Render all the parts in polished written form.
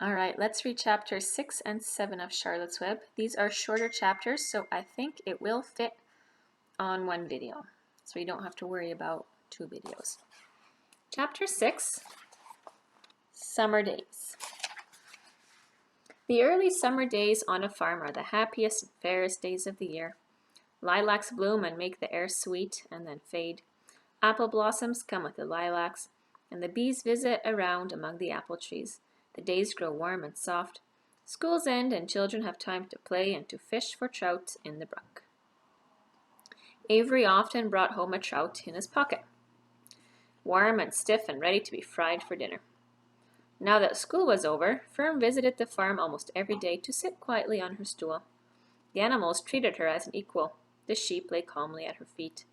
All right, let's read chapters 6 and 7 of Charlotte's Web. These are shorter chapters, so I think it will fit on one video. So you don't have to worry about two videos. Chapter 6, Summer Days. The early summer days on a farm are the happiest and fairest days of the year. Lilacs bloom and make the air sweet and then fade. Apple blossoms come with the lilacs, and the bees visit around among the apple trees. The days grow warm and soft. Schools end and children have time to play and to fish for trout in the brook. Avery often brought home a trout in his pocket, warm and stiff and ready to be fried for dinner. Now that school was over, Fern visited the farm almost every day to sit quietly on her stool. The animals treated her as an equal. The sheep lay calmly at her feet.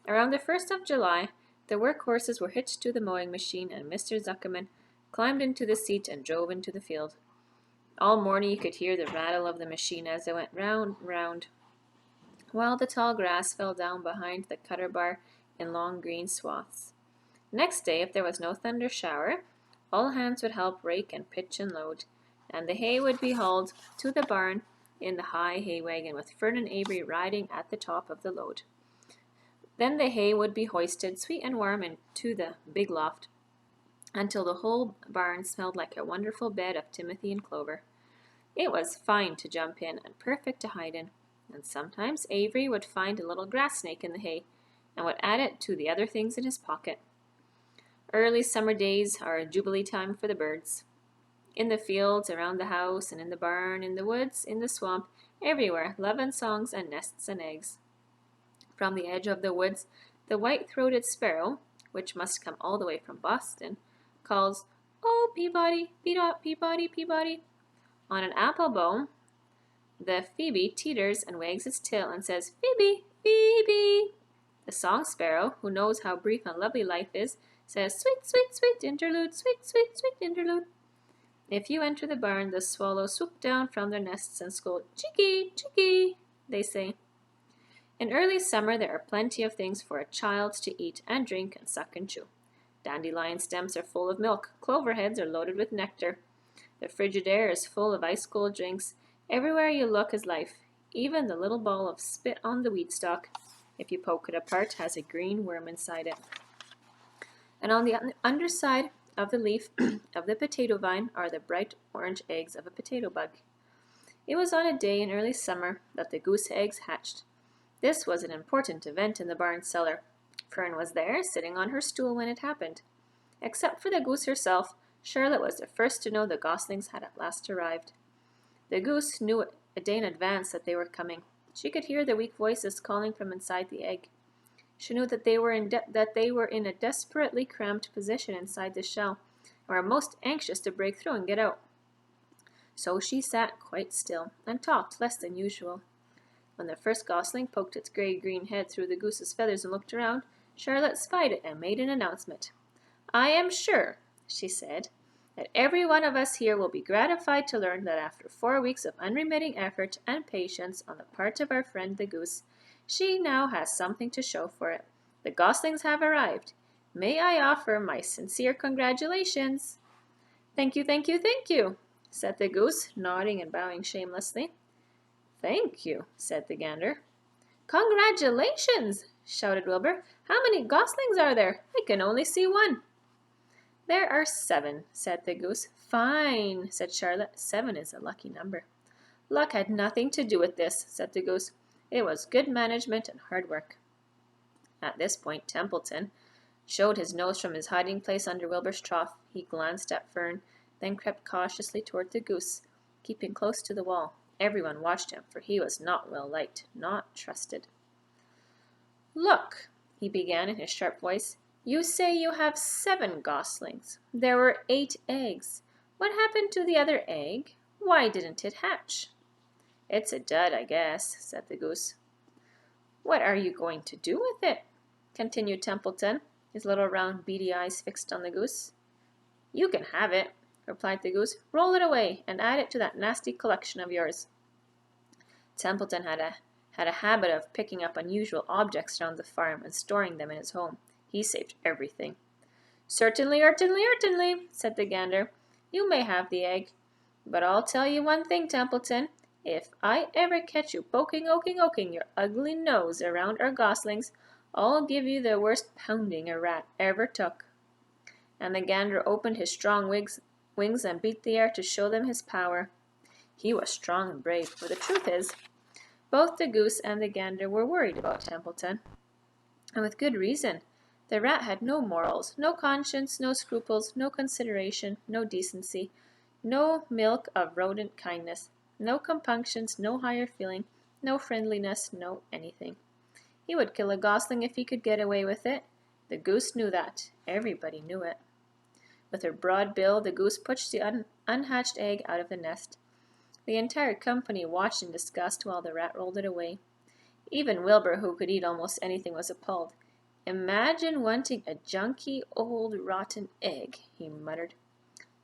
Around the 1st of July, the work horses were hitched to the mowing machine, and Mr. Zuckerman climbed into the seat and drove into the field. All morning you could hear the rattle of the machine as it went round and round, while the tall grass fell down behind the cutter bar in long green swaths. Next day, if there was no thunder shower, all hands would help rake and pitch and load, and the hay would be hauled to the barn in the high hay wagon with Fern and Avery riding at the top of the load. Then the hay would be hoisted sweet and warm into the big loft until the whole barn smelled like a wonderful bed of timothy and clover. It was fine to jump in and perfect to hide in, and sometimes Avery would find a little grass snake in the hay and would add it to the other things in his pocket. Early summer days are a jubilee time for the birds. In the fields, around the house, and in the barn, in the woods, in the swamp, everywhere, love and songs and nests and eggs. From the edge of the woods, the white-throated sparrow, which must come all the way from Boston, calls, "Oh, Peabody, Peabody, Peabody." On an apple bough, the phoebe teeters and wags its tail and says, "Phoebe, Phoebe." The song sparrow, who knows how brief and lovely life is, says, "Sweet, sweet, sweet interlude, sweet, sweet, sweet interlude." If you enter the barn, the swallows swoop down from their nests and scold, "Chickie, chickie," they say. In early summer, there are plenty of things for a child to eat and drink and suck and chew. Dandelion stems are full of milk. Clover heads are loaded with nectar. The Frigidaire is full of ice-cold drinks. Everywhere you look is life. Even the little ball of spit on the weed stalk, if you poke it apart, has a green worm inside it. And on the underside of the leaf of the potato vine are the bright orange eggs of a potato bug. It was on a day in early summer that the goose eggs hatched. This was an important event in the barn cellar. Fern was there, sitting on her stool when it happened. Except for the goose herself, Charlotte was the first to know the goslings had at last arrived. The goose knew a day in advance that they were coming. She could hear the weak voices calling from inside the egg. She knew that they were in a desperately cramped position inside the shell, and were most anxious to break through and get out. So she sat quite still and talked less than usual. When the first gosling poked its gray-green head through the goose's feathers and looked around, Charlotte spied it and made an announcement. "I am sure," she said, "that every one of us here will be gratified to learn that after 4 weeks of unremitting effort and patience on the part of our friend the goose, she now has something to show for it. The goslings have arrived. May I offer my sincere congratulations?" "Thank you, thank you, thank you," said the goose, nodding and bowing shamelessly. "Thank you," said the gander. "Congratulations!" shouted Wilbur. "How many goslings are there? I can only see one." "There are 7, said the goose. "Fine," said Charlotte. 7 is a lucky number. "Luck had nothing to do with this," said the goose. "It was good management and hard work." At this point, Templeton showed his nose from his hiding place under Wilbur's trough. He glanced at Fern, then crept cautiously toward the goose, keeping close to the wall. Everyone watched him, for he was not well liked, not trusted. "Look," he began in his sharp voice. "You say you have 7 goslings. There were 8 eggs. What happened to the other egg? Why didn't it hatch?" "It's a dud, I guess," said the goose. "What are you going to do with it?" continued Templeton, his little round beady eyes fixed on the goose. "You can have it," replied the goose. "Roll it away and add it to that nasty collection of yours." Templeton had a habit of picking up unusual objects around the farm and storing them in his home. He saved everything. "Certainly, certainly, certainly," said the gander. "You may have the egg. But I'll tell you one thing, Templeton. If I ever catch you poking your ugly nose around our goslings, I'll give you the worst pounding a rat ever took." And the gander opened his strong wings and beat the air to show them his power. He was strong and brave, for the truth is, both the goose and the gander were worried about Templeton. And with good reason. The rat had no morals, no conscience, no scruples, no consideration, no decency, no milk of rodent kindness, no compunctions, no higher feeling, no friendliness, no anything. He would kill a gosling if he could get away with it. The goose knew that. Everybody knew it. With her broad bill, the goose pushed the unhatched egg out of the nest. The entire company watched in disgust while the rat rolled it away. Even Wilbur, who could eat almost anything, was appalled. "Imagine wanting a junky, old, rotten egg," he muttered.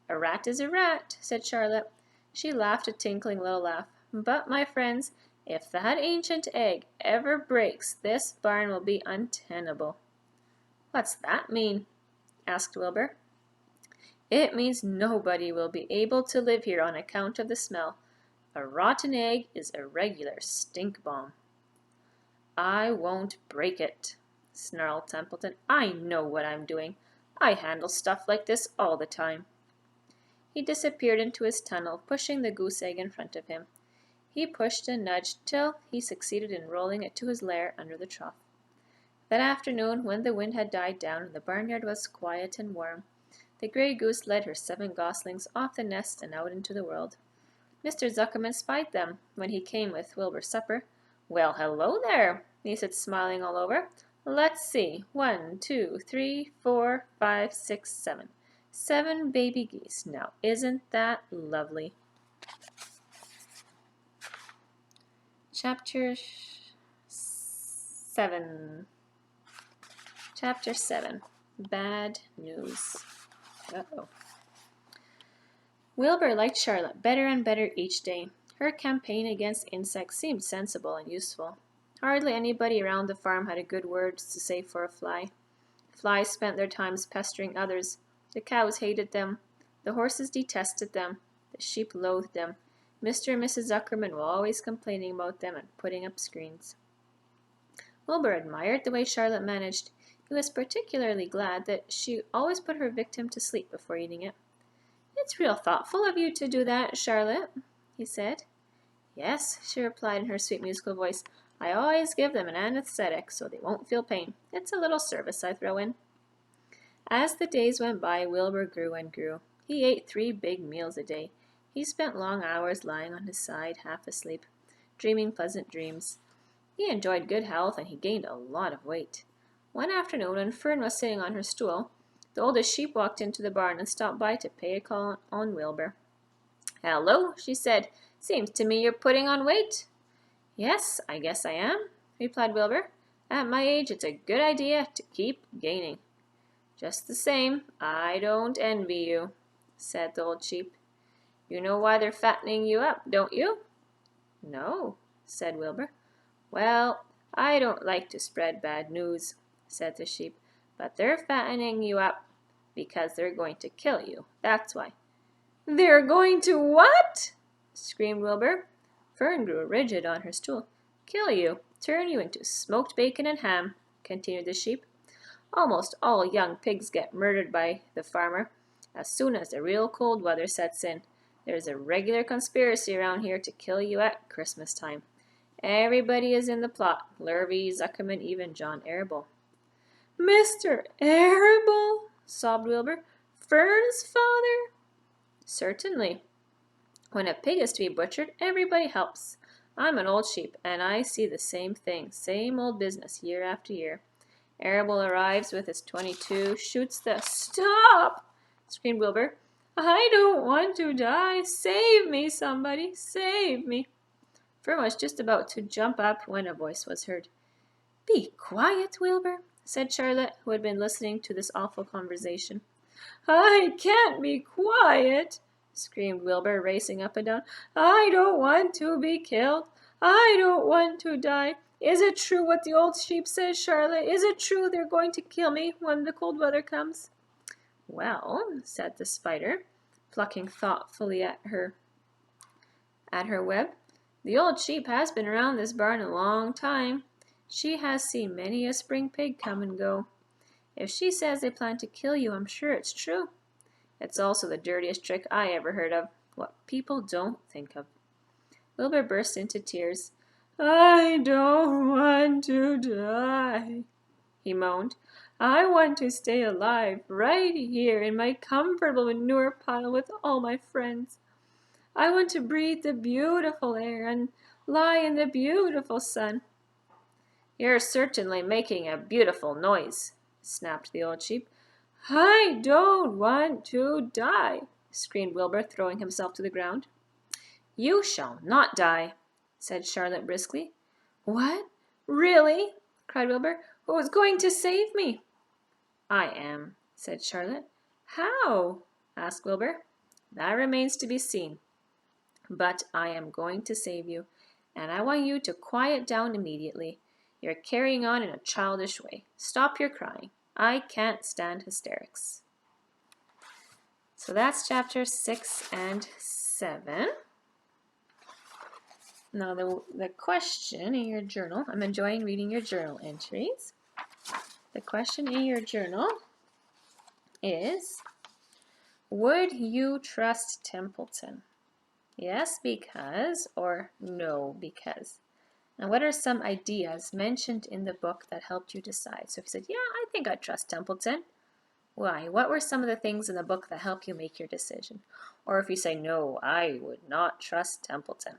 "A rat is a rat," said Charlotte. She laughed a tinkling little laugh. "But, my friends, if that ancient egg ever breaks, this barn will be untenable." "What's that mean?" asked Wilbur. "It means nobody will be able to live here on account of the smell. A rotten egg is a regular stink bomb." "I won't break it," snarled Templeton. "I know what I'm doing. I handle stuff like this all the time." He disappeared into his tunnel, pushing the goose egg in front of him. He pushed and nudged till he succeeded in rolling it to his lair under the trough. That afternoon, when the wind had died down and the barnyard was quiet and warm, the gray goose led her 7 goslings off the nest and out into the world. Mr. Zuckerman spied them when he came with Wilbur's supper. "Well, hello there," he said, smiling all over. "Let's see, 1, 2, 3, 4, 5, 6, 7. 7 baby geese. Now, isn't that lovely?" Chapter 7. Chapter 7. Bad News. Uh-oh. Wilbur liked Charlotte better and better each day. Her campaign against insects seemed sensible and useful. Hardly anybody around the farm had a good word to say for a fly. Flies spent their times pestering others. The cows hated them. The horses detested them. The sheep loathed them. Mr. and Mrs. Zuckerman were always complaining about them and putting up screens. Wilbur admired the way Charlotte managed. He was particularly glad that she always put her victim to sleep before eating it. "It's real thoughtful of you to do that, Charlotte," he said. "Yes," she replied in her sweet musical voice. "I always give them an anesthetic so they won't feel pain. It's a little service I throw in." As the days went by, Wilbur grew and grew. He ate 3 big meals a day. He spent long hours lying on his side, half asleep, dreaming pleasant dreams. He enjoyed good health, and he gained a lot of weight. One afternoon, when Fern was sitting on her stool, the oldest sheep walked into the barn and stopped by to pay a call on Wilbur. "Hello," she said. "Seems to me you're putting on weight." "Yes, I guess I am," replied Wilbur. "At my age, it's a good idea to keep gaining." "Just the same, I don't envy you," said the old sheep. "You know why they're fattening you up, don't you?" "No," said Wilbur. "Well, I don't like to spread bad news," said the sheep, "but they're fattening you up because they're going to kill you. That's why." "They're going to what?" screamed Wilbur. Fern grew rigid on her stool. "Kill you, turn you into smoked bacon and ham," continued the sheep. "Almost all young pigs get murdered by the farmer as soon as the real cold weather sets in. There's a regular conspiracy around here to kill you at Christmas time. Everybody is in the plot, Lurvy, Zuckerman, even John Arable." "Mr. Arable?" sobbed Wilbur. "Fern's father?" "Certainly. When a pig is to be butchered, everybody helps. I'm an old sheep, and I see the same thing, same old business, year after year. Arable arrives with his .22, shoots the— "Stop!" screamed Wilbur. "I don't want to die. Save me, somebody. Save me." Fern was just about to jump up when a voice was heard. "Be quiet, Wilbur," said Charlotte, who had been listening to this awful conversation. "I can't be quiet," screamed Wilbur, racing up and down. "I don't want to be killed. I don't want to die. Is it true what the old sheep says, Charlotte? Is it true they're going to kill me when the cold weather comes?" "Well," said the spider, plucking thoughtfully at her At her web, the old sheep has been around this barn a long time. She has seen many a spring pig come and go. If she says they plan to kill you, I'm sure it's true. It's also the dirtiest trick I ever heard of. What people don't think of. Wilbur burst into tears. I don't want to die, he moaned. I want to stay alive right here in my comfortable manure pile with all my friends. I want to breathe the beautiful air and lie in the beautiful sun. You're certainly making a beautiful noise, snapped the old sheep. I don't want to die, screamed Wilbur, throwing himself to the ground. You shall not die, said Charlotte briskly. What? Really? Cried Wilbur. Who's going to save me? I am, said Charlotte. How? Asked Wilbur. That remains to be seen. But I am going to save you, and I want you to quiet down immediately. You're carrying on in a childish way. Stop your crying. I can't stand hysterics. So that's chapter 6 and 7. Now the question in your journal, I'm enjoying reading your journal entries. The question in your journal is, would you trust Templeton? Yes, because, or no, because. And what are some ideas mentioned in the book that helped you decide? So if you said, yeah, I think I trust Templeton. Why? What were some of the things in the book that helped you make your decision? Or if you say, no, I would not trust Templeton,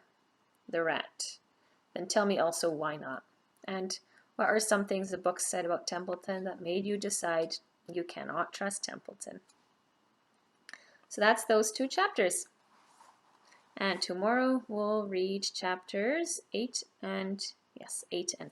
the rat, then tell me also why not. And what are some things the book said about Templeton that made you decide you cannot trust Templeton? So that's those 2 chapters. And tomorrow we'll read chapters 8 and 9.